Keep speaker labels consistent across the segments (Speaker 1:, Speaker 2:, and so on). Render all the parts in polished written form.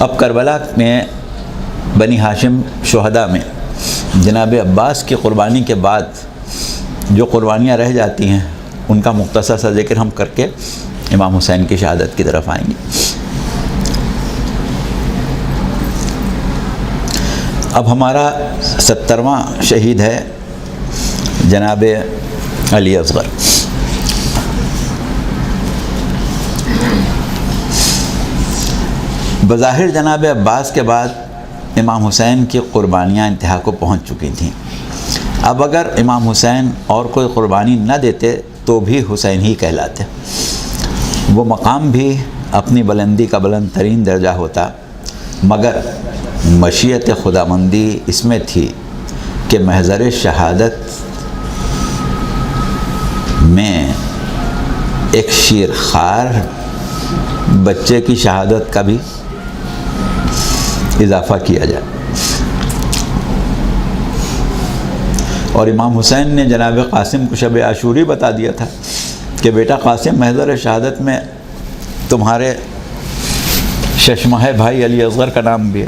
Speaker 1: اب کربلا میں بنی ہاشم شہداء میں جناب عباس کی قربانی کے بعد جو قربانیاں رہ جاتی ہیں ان کا مختصر سا ذکر ہم کر کے امام حسین کی شہادت کی طرف آئیں گے۔ اب ہمارا 70واں شہید ہے جناب علی اصغر۔ بظاہر جناب عباس کے بعد امام حسین کی قربانیاں انتہا کو پہنچ چکی تھیں۔ اب اگر امام حسین اور کوئی قربانی نہ دیتے تو بھی حسین ہی کہلاتے، وہ مقام بھی اپنی بلندی کا بلند ترین درجہ ہوتا، مگر مشیت خداوندی اس میں تھی کہ محضر شہادت میں ایک شیرخوار بچے کی شہادت کا بھی اضافہ کیا جائے۔ اور امام حسین نے جناب قاسم کو شب عاشوری بتا دیا تھا کہ بیٹا قاسم، محضر شہادت میں تمہارے ششماہ بھائی علی اصغر کا نام بھی ہے۔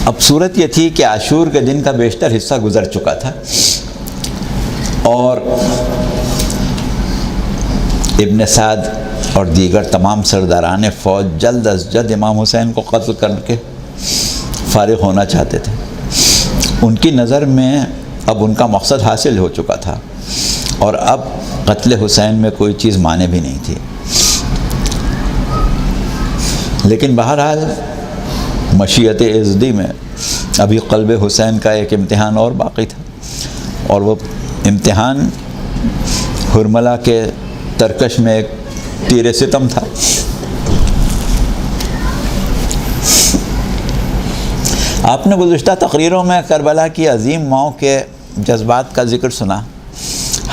Speaker 1: اب صورت یہ تھی کہ عاشور کے دن کا بیشتر حصہ گزر چکا تھا اور ابن سعد اور دیگر تمام سرداران فوج جلد از جلد امام حسین کو قتل کر کے فارغ ہونا چاہتے تھے۔ ان کی نظر میں اب ان کا مقصد حاصل ہو چکا تھا اور اب قتل حسین میں کوئی چیز مانے بھی نہیں تھی، لیکن بہرحال مشیت ازدی میں ابھی قلب حسین کا ایک امتحان اور باقی تھا، اور وہ امتحان ہرملا کے ترکش میں ایک تیر ستم تھا۔ آپ نے گزشتہ تقریروں میں کربلا کی عظیم ماؤں کے جذبات کا ذکر سنا۔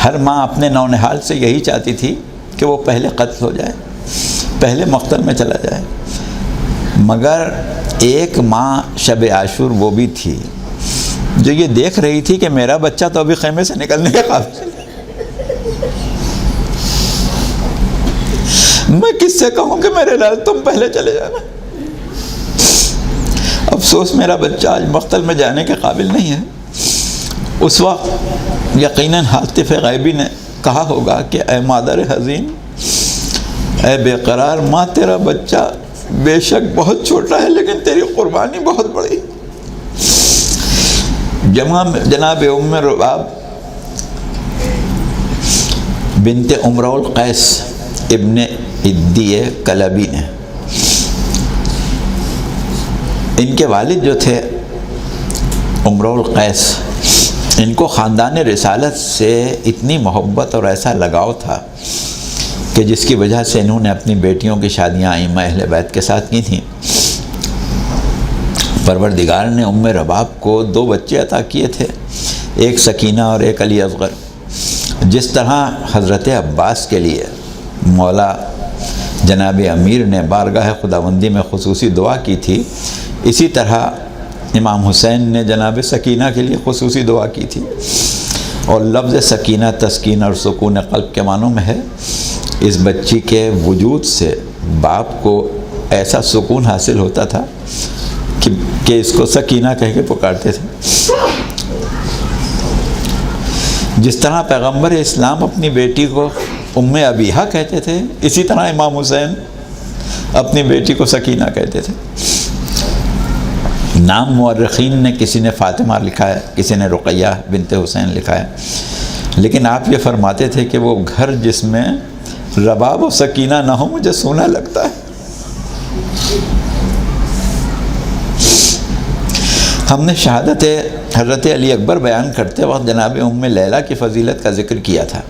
Speaker 1: ہر ماں اپنے نونہال سے یہی چاہتی تھی کہ وہ پہلے قتل ہو جائے، پہلے مقتل میں چلا جائے، مگر ایک ماں شب عاشور وہ بھی تھی جو یہ دیکھ رہی تھی کہ میرا بچہ تو ابھی خیمے سے نکلنے کے قابل ہے، میں کس سے کہوں کہ میرے لال تم پہلے چلے جانا۔ افسوس میرا بچہ آج مقتل میں جانے کے قابل نہیں ہے۔ اس وقت یقیناً حاطف غیبی نے کہا ہوگا کہ اے مادر حزین، اے بے قرار ماں، تیرا بچہ بے شک بہت چھوٹا ہے لیکن تیری قربانی بہت بڑی۔ جناب ام رباب بنت امرؤ القیس ابن ادی کلبی نے، ان کے والد جو تھے امرؤ القیس، ان کو خاندان رسالت سے اتنی محبت اور ایسا لگاؤ تھا کہ جس کی وجہ سے انہوں نے اپنی بیٹیوں کی شادیاں ائمہ اہل بیت کے ساتھ کی تھیں۔ پروردگار نے ام رباب کو 2 بچے عطا کیے تھے، ایک سکینہ اور ایک علی اصغر۔ جس طرح حضرت عباس کے لیے مولا جناب امیر نے بارگاہ خداوندی میں خصوصی دعا کی تھی، اسی طرح امام حسین نے جناب سکینہ کے لیے خصوصی دعا کی تھی۔ اور لفظ سکینہ تسکین اور سکون قلب کے معنوں میں ہے۔ اس بچی کے وجود سے باپ کو ایسا سکون حاصل ہوتا تھا کہ اس کو سکینہ کہہ کے پکارتے تھے۔ جس طرح پیغمبر اسلام اپنی بیٹی کو ام ابیہا کہتے تھے، اسی طرح امام حسین اپنی بیٹی کو سکینہ کہتے تھے۔ نام مورخین نے کسی نے فاطمہ لکھا ہے، کسی نے رقیہ بنت حسین لکھا ہے، لیکن آپ یہ فرماتے تھے کہ وہ گھر جس میں رباب و سکینہ نہ ہو مجھے سونا لگتا ہے۔ ہم نے شہادت حضرت علی اکبر بیان کرتے وقت جناب ام لیلہ کی فضیلت کا ذکر کیا تھا،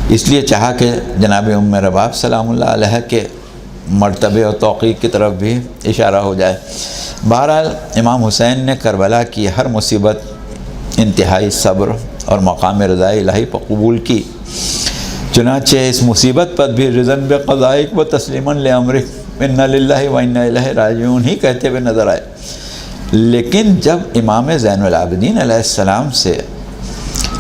Speaker 1: اس لیے چاہا کہ جناب ام رباب سلام اللہ علیہ کے مرتبے اور توقیر کی طرف بھی اشارہ ہو جائے۔ بہرحال امام حسین نے کربلا کی ہر مصیبت انتہائی صبر اور مقام رضا الہی پر قبول کی، چنانچہ اس مصیبت پر بھی رضن بقضائک و تسلیما لامرک انا للہ و انا الیہ راجعون ہی کہتے ہوئے نظر آئے۔ لیکن جب امام زین العابدین علیہ السلام سے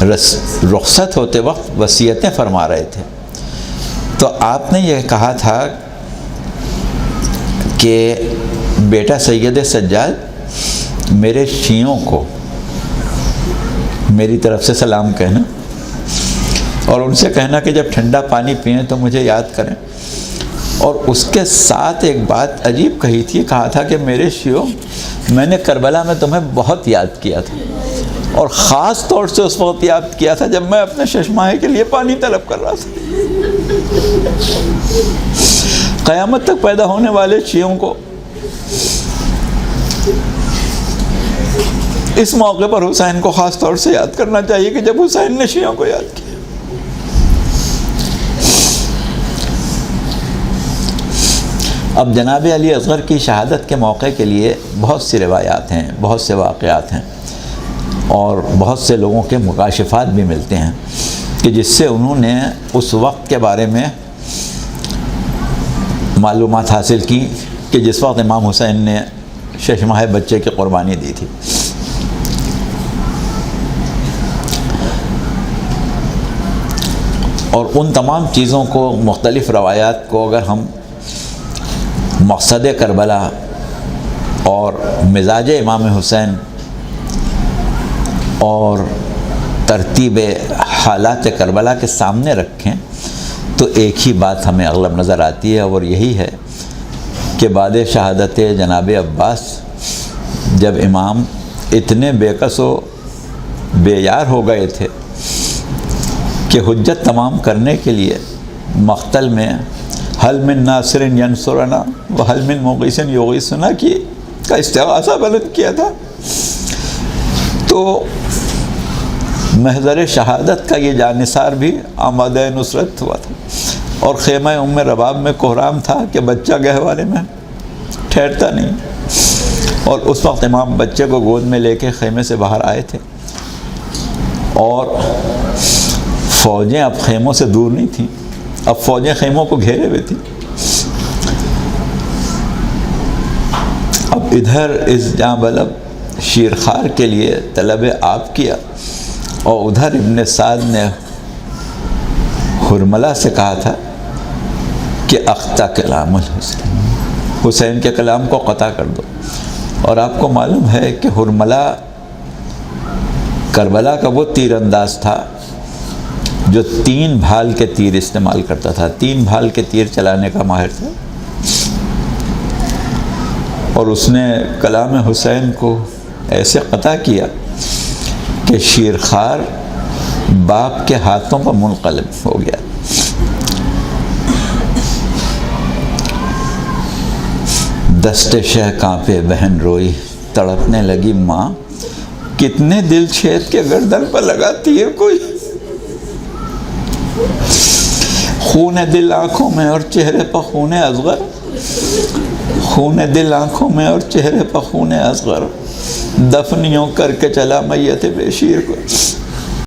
Speaker 1: رخصت ہوتے وقت وصیتیں فرما رہے تھے، تو آپ نے یہ کہا تھا کہ بیٹا سید سجاد میرے شیعوں کو میری طرف سے سلام کہنا، اور ان سے کہنا کہ جب ٹھنڈا پانی پئیں تو مجھے یاد کریں۔ اور اس کے ساتھ ایک بات عجیب کہی تھی، کہا تھا کہ میرے شیعوں، میں نے کربلا میں تمہیں بہت یاد کیا تھا، اور خاص طور سے اس وقت یاد کیا تھا جب میں اپنے ششماہے کے لیے پانی طلب کر رہا تھا۔ قیامت تک پیدا ہونے والے شیعوں کو اس موقع پر حسین کو خاص طور سے یاد کرنا چاہیے کہ جب حسین نے شیعوں کو یاد کیا۔ اب جناب علی اصغر کی شہادت کے موقع کے لیے بہت سی روایات ہیں، بہت سے واقعات ہیں، اور بہت سے لوگوں کے مکاشفات بھی ملتے ہیں کہ جس سے انہوں نے اس وقت کے بارے میں معلومات حاصل کی کہ جس وقت امام حسین نے ششماہ بچے کی قربانی دی تھی۔ اور ان تمام چیزوں کو، مختلف روایات کو اگر ہم مقصد کربلا اور مزاج امام حسین اور ترتیب حالات کربلا کے سامنے رکھیں تو ایک ہی بات ہمیں اغلب نظر آتی ہے، اور یہی ہے کہ بعد شہادت جناب عباس جب امام اتنے بے کس و بے یار ہو گئے تھے کہ حجت تمام کرنے کے لیے مقتل میں حل من ناصر ینصرنا و حل من مغیث یغیثنا کا استغاثہ بلند کیا تھا، تو محضر شہادت کا یہ جانثار بھی آمادہ نصرت ہوا تھا، اور خیمہ ام رباب میں کوہرام تھا کہ بچہ گہوارے میں ٹھہرتا نہیں، اور اس وقت امام بچے کو گود میں لے کے خیمے سے باہر آئے تھے، اور فوجیں اب خیموں سے دور نہیں تھیں، اب فوجیں خیموں کو گھیرے ہوئے تھیں۔ اب ادھر اس جاں بلب شیرخوار کے لیے طلب آپ کیا، اور ادھر ابن سعد نے حرملہ سے کہا تھا کہ اقطع کلام الحسین، حسین کے کلام کو قطع کر دو۔ اور آپ کو معلوم ہے کہ حرملہ کربلا کا وہ تیر انداز تھا جو 3 بھال کے تیر استعمال کرتا تھا، 3 بھال کے تیر چلانے کا ماہر تھا، اور اس نے کلام حسین کو ایسے قطع کیا کہ شیرخوار باپ کے ہاتھوں پر منقلب ہو گیا۔ دست شہ کانپے بہن روئی، تڑپنے لگی ماں، کتنے دل چھید کے گردن پر لگا تیر کوئی، خون دل آنکھوں میں اور چہرے پر خون اصغر، خون دل آنکھوں میں اور چہرے پر خون اصغر، دفن یوں کر کے چلا میت بے شیر کو۔